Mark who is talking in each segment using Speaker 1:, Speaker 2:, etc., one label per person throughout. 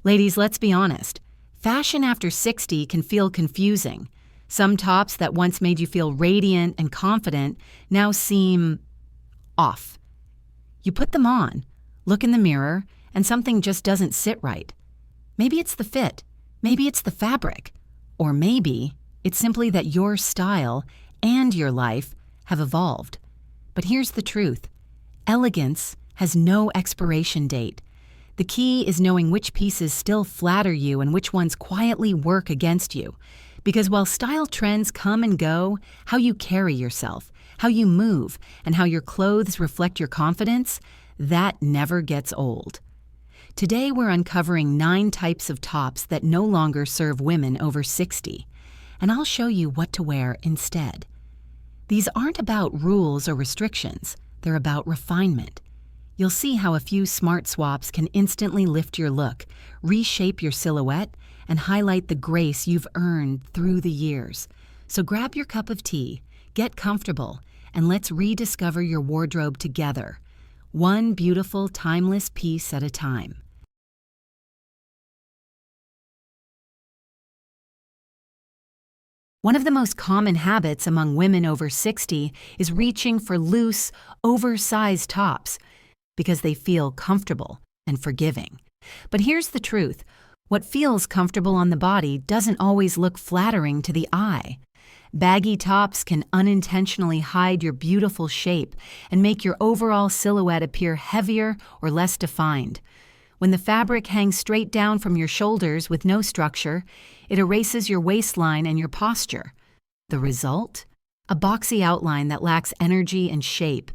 Speaker 1: Ladies, let's be honest. Fashion after 60 can feel confusing. Some tops that once made you feel radiant and confident now seem off. You put them on, look in the mirror, and something just doesn't sit right. Maybe it's the fit, maybe it's the fabric, or maybe it's simply that your style and your life have evolved. But here's the truth. Elegance has no expiration date. The key is knowing which pieces still flatter you and which ones quietly work against you. Because while style trends come and go, how you carry yourself, how you move, and how your clothes reflect your confidence, that never gets old. Today we're uncovering 9 types of tops that no longer serve women over 60, and I'll show you what to wear instead. These aren't about rules or restrictions, they're about refinement. You'll see how a few smart swaps can instantly lift your look, reshape your silhouette, and highlight the grace you've earned through the years. So grab your cup of tea, get comfortable, and let's rediscover your wardrobe together, one beautiful, timeless piece at a time. One of the most common habits among women over 60 is reaching for loose, oversized tops because they feel comfortable and forgiving. But here's the truth. What feels comfortable on the body doesn't always look flattering to the eye. Baggy tops can unintentionally hide your beautiful shape and make your overall silhouette appear heavier or less defined. When the fabric hangs straight down from your shoulders with no structure, it erases your waistline and your posture. The result? A boxy outline that lacks energy and shape.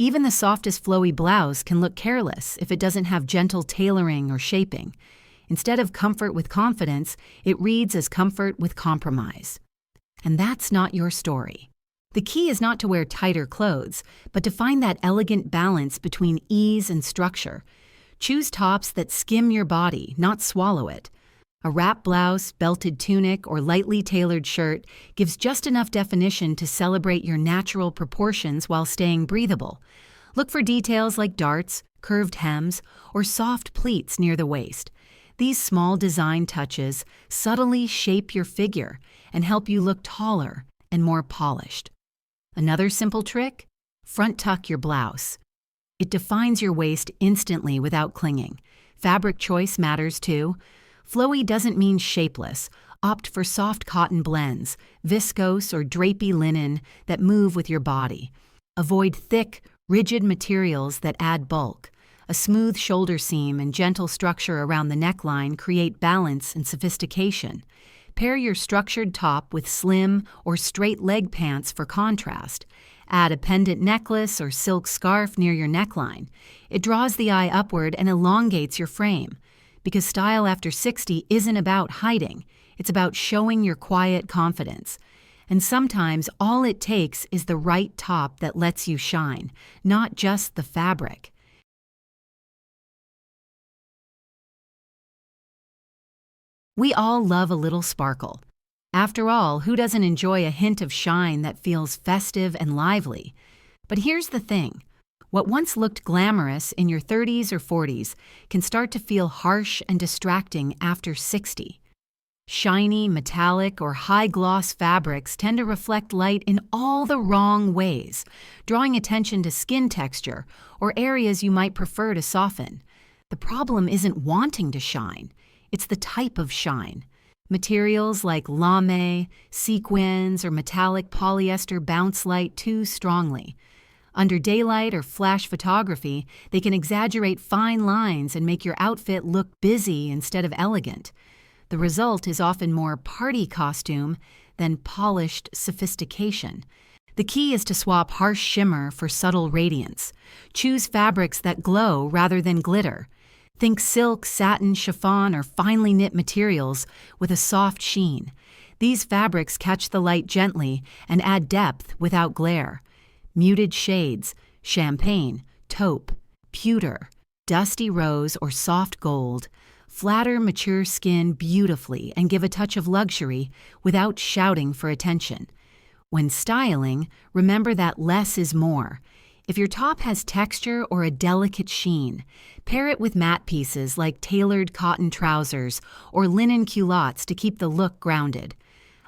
Speaker 1: Even the softest flowy blouse can look careless if it doesn't have gentle tailoring or shaping. Instead of comfort with confidence, it reads as comfort with compromise. And that's not your story. The key is not to wear tighter clothes, but to find that elegant balance between ease and structure. Choose tops that skim your body, not swallow it. A wrap blouse, belted tunic, or lightly tailored shirt gives just enough definition to celebrate your natural proportions while staying breathable. Look for details like darts, curved hems, or soft pleats near the waist. These small design touches subtly shape your figure and help you look taller and more polished. Another simple trick? Front tuck your blouse. It defines your waist instantly without clinging. Fabric choice matters too. Flowy doesn't mean shapeless. Opt for soft cotton blends, viscose or drapey linen that move with your body. Avoid thick, rigid materials that add bulk. A smooth shoulder seam and gentle structure around the neckline create balance and sophistication. Pair your structured top with slim or straight leg pants for contrast. Add a pendant necklace or silk scarf near your neckline. It draws the eye upward and elongates your frame. Because style after 60 isn't about hiding, it's about showing your quiet confidence. And sometimes all it takes is the right top that lets you shine, not just the fabric. We all love a little sparkle. After all, who doesn't enjoy a hint of shine that feels festive and lively? But here's the thing. What once looked glamorous in your 30s or 40s can start to feel harsh and distracting after 60. Shiny, metallic, or high-gloss fabrics tend to reflect light in all the wrong ways, drawing attention to skin texture or areas you might prefer to soften. The problem isn't wanting to shine, it's the type of shine. Materials like lame, sequins, or metallic polyester bounce light too strongly. Under daylight or flash photography, they can exaggerate fine lines and make your outfit look busy instead of elegant. The result is often more party costume than polished sophistication. The key is to swap harsh shimmer for subtle radiance. Choose fabrics that glow rather than glitter. Think silk, satin, chiffon, or finely knit materials with a soft sheen. These fabrics catch the light gently and add depth without glare. Muted shades, champagne, taupe, pewter, dusty rose, or soft gold flatter mature skin beautifully and give a touch of luxury without shouting for attention. When styling, remember that less is more. If your top has texture or a delicate sheen, pair it with matte pieces like tailored cotton trousers or linen culottes to keep the look grounded.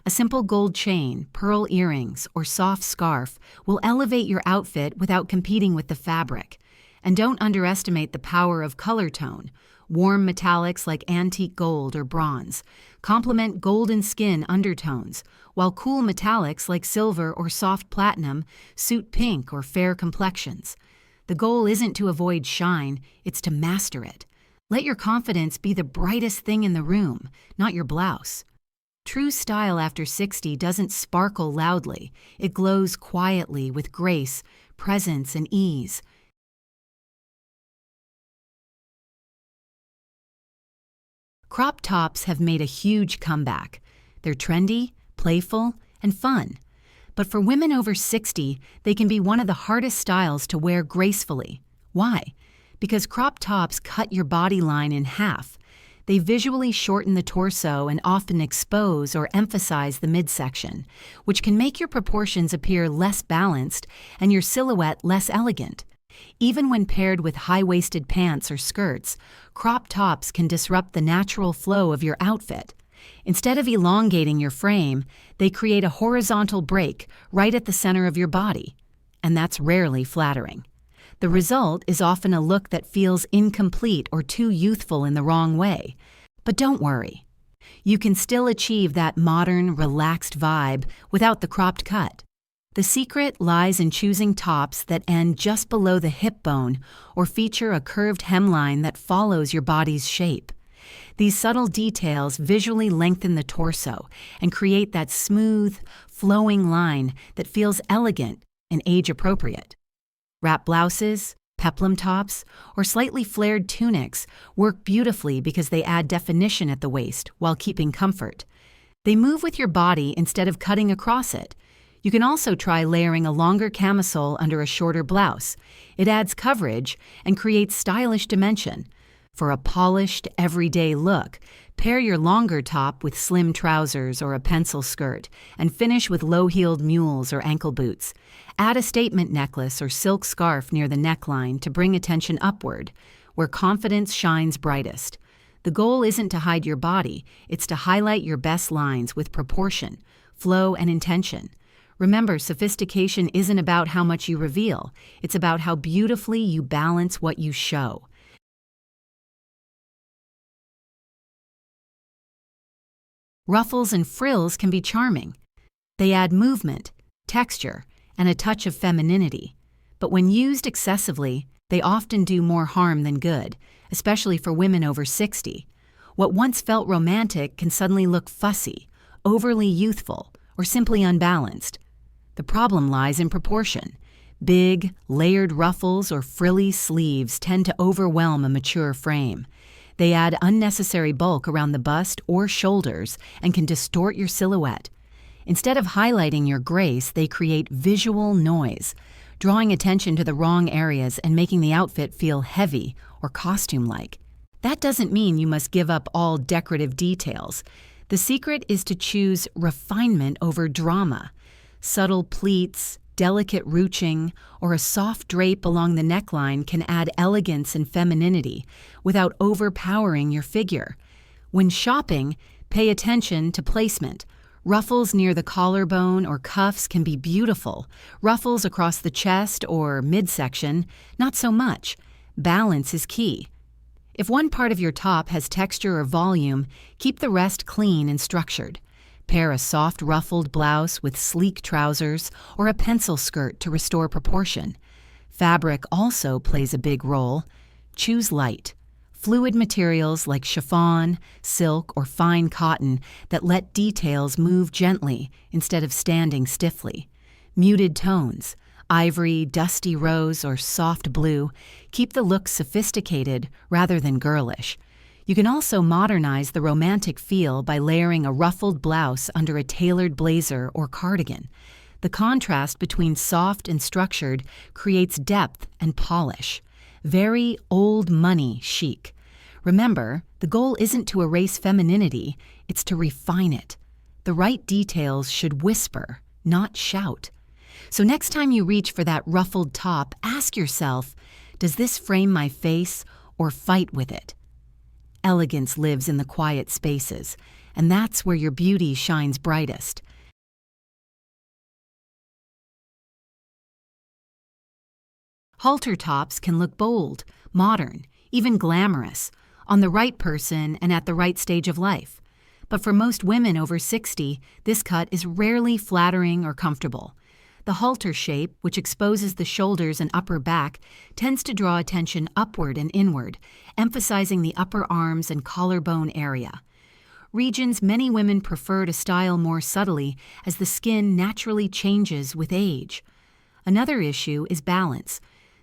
Speaker 1: A simple gold chain, pearl earrings, or soft scarf will elevate your outfit without competing with the fabric. And don't underestimate the power of color tone. Warm metallics like antique gold or bronze complement golden skin undertones, while cool metallics like silver or soft platinum suit pink or fair complexions. The goal isn't to avoid shine, it's to master it. Let your confidence be the brightest thing in the room, not your blouse. True style after 60 doesn't sparkle loudly. It glows quietly with grace, presence, and ease. Crop tops have made a huge comeback. They're trendy, playful, and fun. But for women over 60, they can be one of the hardest styles to wear gracefully. Why? Because crop tops cut your body line in half. They visually shorten the torso and often expose or emphasize the midsection, which can make your proportions appear less balanced and your silhouette less elegant. Even when paired with high-waisted pants or skirts, crop tops can disrupt the natural flow of your outfit. Instead of elongating your frame, they create a horizontal break right at the center of your body, and that's rarely flattering. The result is often a look that feels incomplete or too youthful in the wrong way. But don't worry. You can still achieve that modern, relaxed vibe without the cropped cut. The secret lies in choosing tops that end just below the hip bone or feature a curved hemline that follows your body's shape. These subtle details visually lengthen the torso and create that smooth, flowing line that feels elegant and age-appropriate. Wrap blouses, peplum tops, or slightly flared tunics work beautifully because they add definition at the waist while keeping comfort. They move with your body instead of cutting across it. You can also try layering a longer camisole under a shorter blouse. It adds coverage and creates stylish dimension. For a polished, everyday look, pair your longer top with slim trousers or a pencil skirt and finish with low-heeled mules or ankle boots. Add a statement necklace or silk scarf near the neckline to bring attention upward, where confidence shines brightest. The goal isn't to hide your body, it's to highlight your best lines with proportion, flow, and intention. Remember, sophistication isn't about how much you reveal, it's about how beautifully you balance what you show. Ruffles and frills can be charming. They add movement, texture, and a touch of femininity. But when used excessively, they often do more harm than good, especially for women over 60. What once felt romantic can suddenly look fussy, overly youthful, or simply unbalanced. The problem lies in proportion. Big, layered ruffles or frilly sleeves tend to overwhelm a mature frame. They add unnecessary bulk around the bust or shoulders and can distort your silhouette. Instead of highlighting your grace, they create visual noise, drawing attention to the wrong areas and making the outfit feel heavy or costume-like. That doesn't mean you must give up all decorative details. The secret is to choose refinement over drama. Subtle pleats, delicate ruching, or a soft drape along the neckline can add elegance and femininity without overpowering your figure. When shopping, pay attention to placement. Ruffles near the collarbone or cuffs can be beautiful. Ruffles across the chest or midsection, not so much. Balance is key. If one part of your top has texture or volume, keep the rest clean and structured. Pair a soft ruffled blouse with sleek trousers or a pencil skirt to restore proportion. Fabric also plays a big role. Choose light, fluid materials like chiffon, silk, or fine cotton that let details move gently instead of standing stiffly. Muted tones, ivory, dusty rose, or soft blue, keep the look sophisticated rather than girlish. You can also modernize the romantic feel by layering a ruffled blouse under a tailored blazer or cardigan. The contrast between soft and structured creates depth and polish. Very old money chic. Remember, the goal isn't to erase femininity, it's to refine it. The right details should whisper, not shout. So next time you reach for that ruffled top, ask yourself, does this frame my face or fight with it? Elegance lives in the quiet spaces, and that's where your beauty shines brightest. Halter tops can look bold, modern, even glamorous, on the right person and at the right stage of life. But for most women over 60, this cut is rarely flattering or comfortable. The halter shape, which exposes the shoulders and upper back, tends to draw attention upward and inward, emphasizing the upper arms and collarbone area. Regions many women prefer to style more subtly as the skin naturally changes with age. Another issue is balance.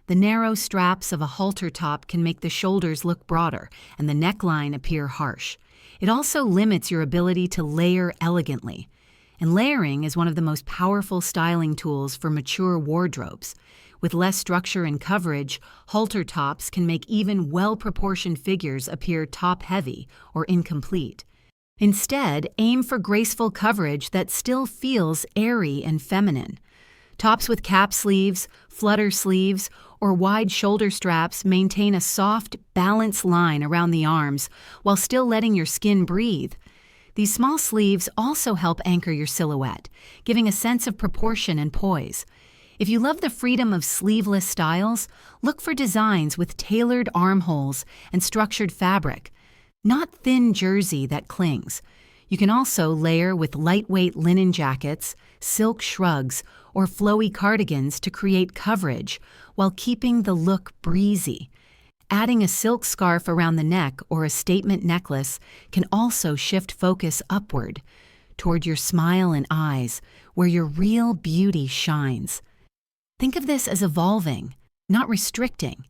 Speaker 1: The narrow straps of a halter top can make the shoulders look broader and the neckline appear harsh. It also limits your ability to layer elegantly. And layering is one of the most powerful styling tools for mature wardrobes. With less structure and coverage, halter tops can make even well-proportioned figures appear top-heavy or incomplete. Instead, aim for graceful coverage that still feels airy and feminine. Tops with cap sleeves, flutter sleeves, or wide shoulder straps maintain a soft, balanced line around the arms while still letting your skin breathe. These small sleeves also help anchor your silhouette, giving a sense of proportion and poise. If you love the freedom of sleeveless styles, look for designs with tailored armholes and structured fabric, not thin jersey that clings. You can also layer with lightweight linen jackets, silk shrugs, or flowy cardigans to create coverage while keeping the look breezy. Adding a silk scarf around the neck or a statement necklace can also shift focus upward, toward your smile and eyes, where your real beauty shines. Think of this as evolving, not restricting.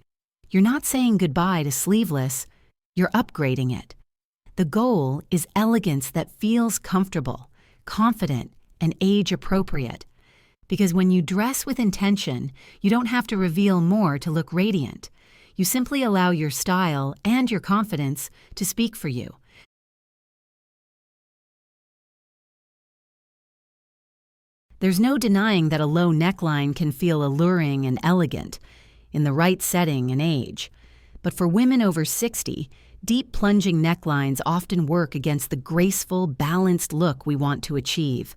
Speaker 1: You're not saying goodbye to sleeveless, you're upgrading it. The goal is elegance that feels comfortable, confident, and age-appropriate. Because when you dress with intention, you don't have to reveal more to look radiant. You simply allow your style and your confidence to speak for you. There's no denying that a low neckline can feel alluring and elegant in the right setting and age. But for women over 60, deep plunging necklines often work against the graceful, balanced look we want to achieve.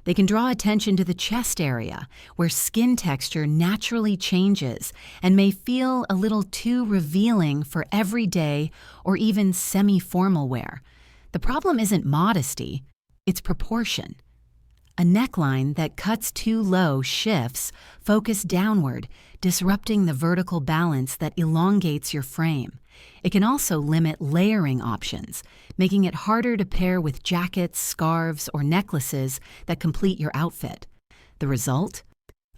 Speaker 1: They can draw attention to the chest area, where skin texture naturally changes and may feel a little too revealing for everyday or even semi-formal wear. The problem isn't modesty, it's proportion. A neckline that cuts too low shifts focus downward, disrupting the vertical balance that elongates your frame. It can also limit layering options, making it harder to pair with jackets, scarves, or necklaces that complete your outfit. The result?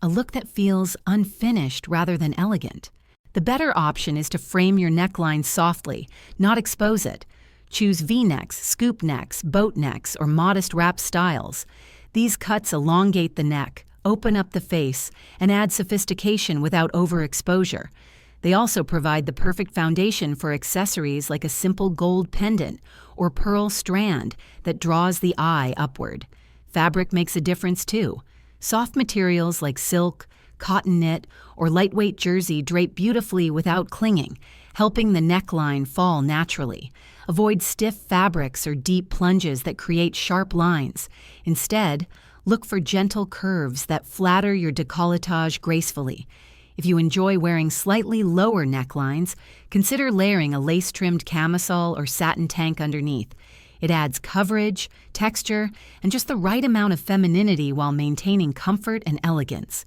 Speaker 1: A look that feels unfinished rather than elegant. The better option is to frame your neckline softly, not expose it. Choose V-necks, scoop necks, boat necks, or modest wrap styles. These cuts elongate the neck, open up the face, and add sophistication without overexposure. They also provide the perfect foundation for accessories like a simple gold pendant or pearl strand that draws the eye upward. Fabric makes a difference too. Soft materials like silk, cotton knit, or lightweight jersey drape beautifully without clinging, helping the neckline fall naturally. Avoid stiff fabrics or deep plunges that create sharp lines. Instead, look for gentle curves that flatter your décolletage gracefully. If you enjoy wearing slightly lower necklines, consider layering a lace-trimmed camisole or satin tank underneath. It adds coverage, texture, and just the right amount of femininity while maintaining comfort and elegance.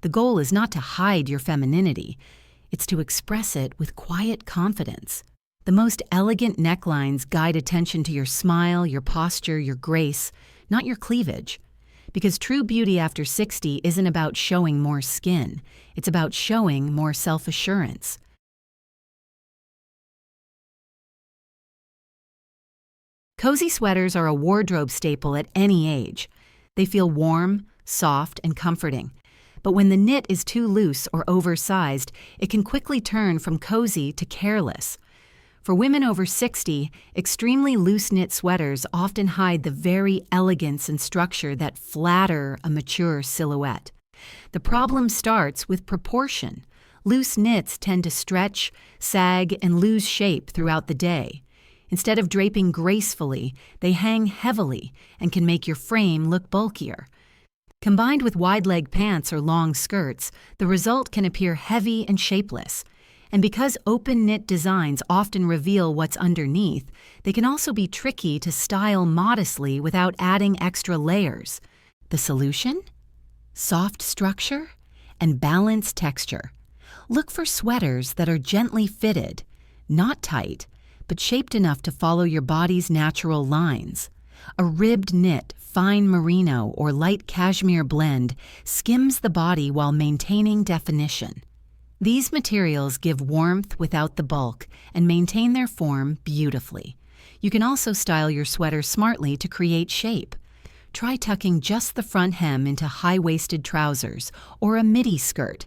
Speaker 1: The goal is not to hide your femininity. It's to express it with quiet confidence. The most elegant necklines guide attention to your smile, your posture, your grace, not your cleavage. Because true beauty after 60 isn't about showing more skin. It's about showing more self-assurance. Cozy sweaters are a wardrobe staple at any age. They feel warm, soft, and comforting. But when the knit is too loose or oversized, it can quickly turn from cozy to careless. For women over 60, extremely loose-knit sweaters often hide the very elegance and structure that flatter a mature silhouette. The problem starts with proportion. Loose knits tend to stretch, sag, and lose shape throughout the day. Instead of draping gracefully, they hang heavily and can make your frame look bulkier. Combined with wide-leg pants or long skirts, the result can appear heavy and shapeless. And because open knit designs often reveal what's underneath, they can also be tricky to style modestly without adding extra layers. The solution? Soft structure and balanced texture. Look for sweaters that are gently fitted, not tight, but shaped enough to follow your body's natural lines. A ribbed knit, fine merino, or light cashmere blend skims the body while maintaining definition. These materials give warmth without the bulk and maintain their form beautifully. You can also style your sweater smartly to create shape. Try tucking just the front hem into high-waisted trousers or a midi skirt.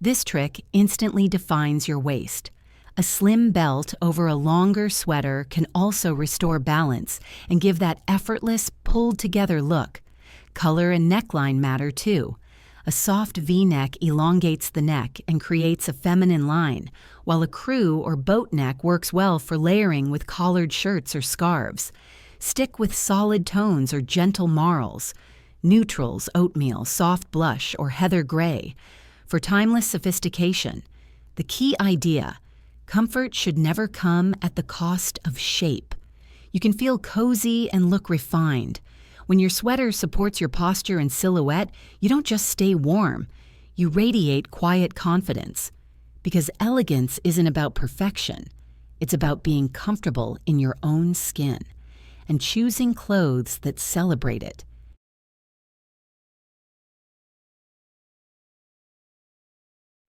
Speaker 1: This trick instantly defines your waist. A slim belt over a longer sweater can also restore balance and give that effortless, pulled-together look. Color and neckline matter too. A soft V-neck elongates the neck and creates a feminine line, while a crew or boat neck works well for layering with collared shirts or scarves. Stick with solid tones or gentle marls, neutrals, oatmeal, soft blush, or heather gray. For timeless sophistication, the key idea: comfort should never come at the cost of shape. You can feel cozy and look refined. When your sweater supports your posture and silhouette, you don't just stay warm, you radiate quiet confidence. Because elegance isn't about perfection, it's about being comfortable in your own skin and choosing clothes that celebrate it.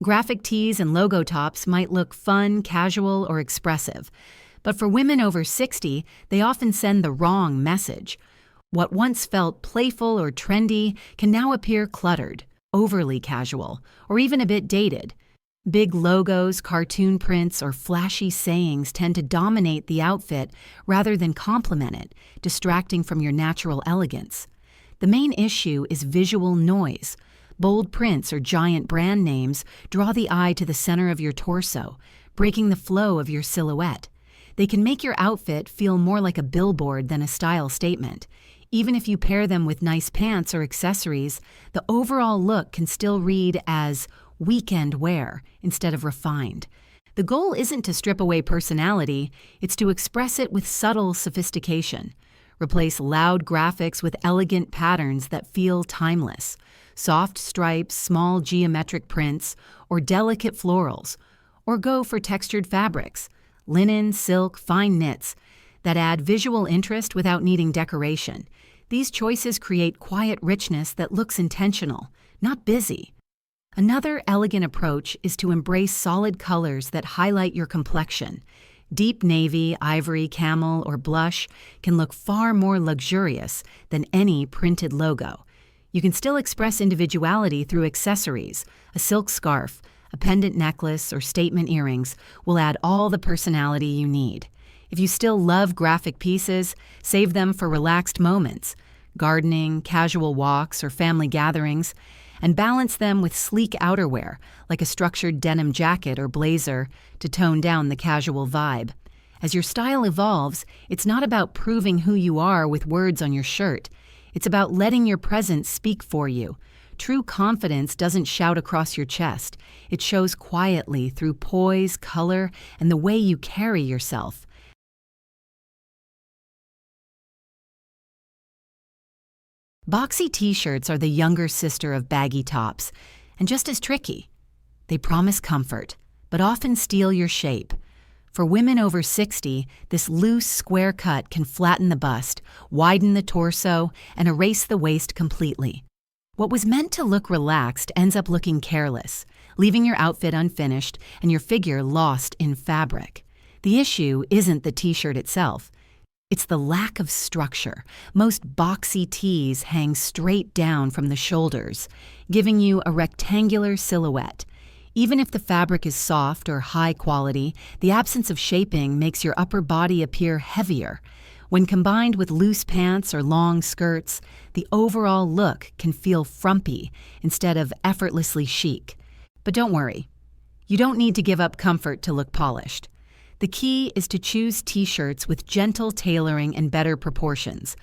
Speaker 1: Graphic tees and logo tops might look fun, casual, or expressive, but for women over 60, they often send the wrong message. What once felt playful or trendy can now appear cluttered, overly casual, or even a bit dated. Big logos, cartoon prints, or flashy sayings tend to dominate the outfit rather than complement it, distracting from your natural elegance. The main issue is visual noise. Bold prints or giant brand names draw the eye to the center of your torso, breaking the flow of your silhouette. They can make your outfit feel more like a billboard than a style statement. Even if you pair them with nice pants or accessories, the overall look can still read as weekend wear instead of refined. The goal isn't to strip away personality, it's to express it with subtle sophistication. Replace loud graphics with elegant patterns that feel timeless. Soft stripes, small geometric prints, or delicate florals. Or go for textured fabrics, linen, silk, fine knits, that add visual interest without needing decoration. These choices create quiet richness that looks intentional, not busy. Another elegant approach is to embrace solid colors that highlight your complexion. Deep navy, ivory, camel, or blush can look far more luxurious than any printed logo. You can still express individuality through accessories. A silk scarf, a pendant necklace, or statement earrings will add all the personality you need. If you still love graphic pieces, save them for relaxed moments, gardening, casual walks, or family gatherings, and balance them with sleek outerwear, like a structured denim jacket or blazer, to tone down the casual vibe. As your style evolves, it's not about proving who you are with words on your shirt. It's about letting your presence speak for you. True confidence doesn't shout across your chest. It shows quietly through poise, color, and the way you carry yourself. Boxy t-shirts are the younger sister of baggy tops, and just as tricky. They promise comfort, but often steal your shape. For women over 60, this loose, square cut can flatten the bust, widen the torso, and erase the waist completely. What was meant to look relaxed ends up looking careless, leaving your outfit unfinished and your figure lost in fabric. The issue isn't the t-shirt itself. It's the lack of structure. Most boxy tees hang straight down from the shoulders, giving you a rectangular silhouette. Even if the fabric is soft or high quality, the absence of shaping makes your upper body appear heavier. When combined with loose pants or long skirts, the overall look can feel frumpy instead of effortlessly chic. But don't worry, you don't need to give up comfort to look polished. The key is to choose t-shirts with gentle tailoring and better proportions.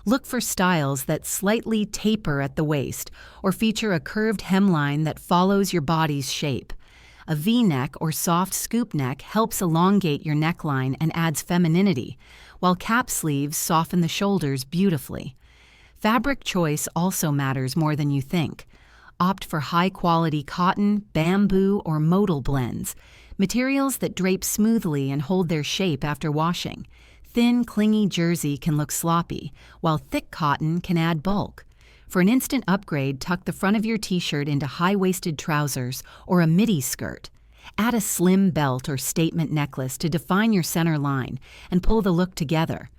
Speaker 1: Look for styles that slightly taper at the waist or feature a curved hemline that follows your body's shape. A V-neck or soft scoop neck helps elongate your neckline and adds femininity, while cap sleeves soften the shoulders beautifully. Fabric choice also matters more than you think. Opt for high-quality cotton, bamboo, or modal blends, materials that drape smoothly and hold their shape after washing. Thin, clingy jersey can look sloppy, while thick cotton can add bulk. For an instant upgrade, tuck the front of your t-shirt into high-waisted trousers or a midi skirt. Add a slim belt or statement necklace to define your center line and pull the look together.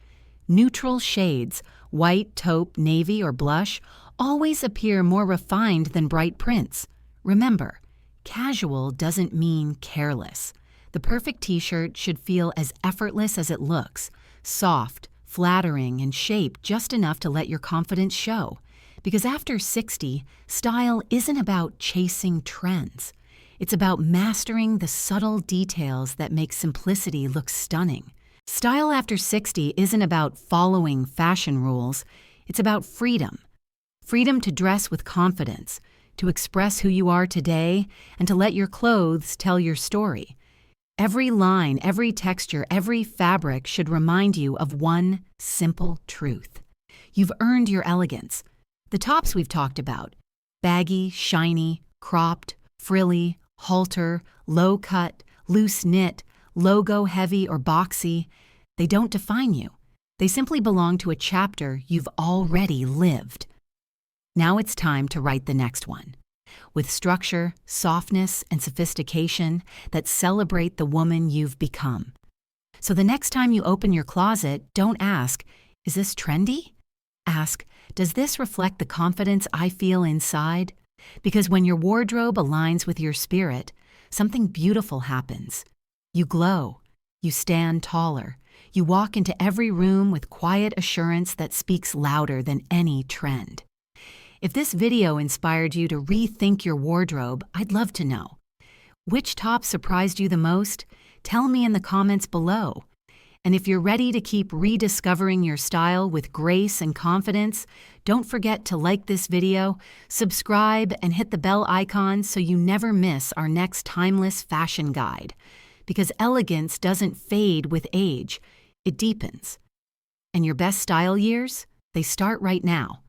Speaker 1: Neutral shades, white, taupe, navy, or blush, always appear more refined than bright prints. Remember, casual doesn't mean careless. The perfect t-shirt should feel as effortless as it looks, soft, flattering, and shaped just enough to let your confidence show. Because after 60, style isn't about chasing trends. It's about mastering the subtle details that make simplicity look stunning. Style after 60 isn't about following fashion rules. It's about freedom. Freedom to dress with confidence, to express who you are today, and to let your clothes tell your story. Every line, every texture, every fabric should remind you of one simple truth. You've earned your elegance. The tops we've talked about, baggy, shiny, cropped, frilly, halter, low cut, loose knit, logo heavy, or boxy, they don't define you. They simply belong to a chapter you've already lived. Now it's time to write the next one, with structure, softness, and sophistication that celebrate the woman you've become. So the next time you open your closet, don't ask, "Is this trendy?" Ask, "Does this reflect the confidence I feel inside?" Because when your wardrobe aligns with your spirit, something beautiful happens. You glow. You stand taller. You walk into every room with quiet assurance that speaks louder than any trend. If this video inspired you to rethink your wardrobe, I'd love to know. Which top surprised you the most? Tell me in the comments below. And if you're ready to keep rediscovering your style with grace and confidence, don't forget to like this video, subscribe, and hit the bell icon so you never miss our next timeless fashion guide. Because elegance doesn't fade with age, it deepens. And your best style years, they start right now.